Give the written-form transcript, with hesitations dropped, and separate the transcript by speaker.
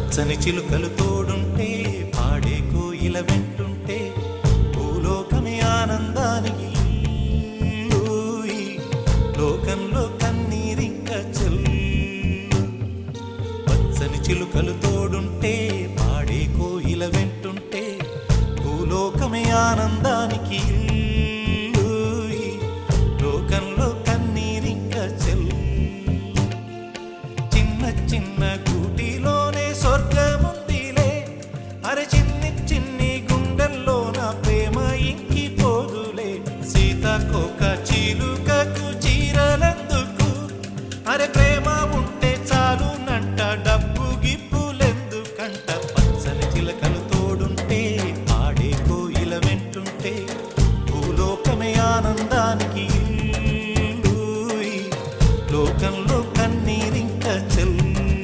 Speaker 1: పచ్చని చిలుకలు తోడుంటే పాడే కోయిల వెంటుంటే భూలోకమే ఆనందానికి ఊయి. లోకంలో కన్నీరింక చెల్లు. పచ్చని చిలుకలు తోడుంటే పాడే కోయిల వెంటుంటే భూలోకమే ఆనందానికి ఊయి. లోకంలో కన్నీరింక చెల్లు. చిన్న చిన్న గూటిలోనే స్వర్గముందిలే. అరే చిన్ని చిన్ని గుండెల్లో నా ప్రేమ ఇంకిపోదులే. సీతాకోక చిలుకకు చీరలందుకు. అరే ప్రేమ ఉంటే చాలు నంట డబ్బు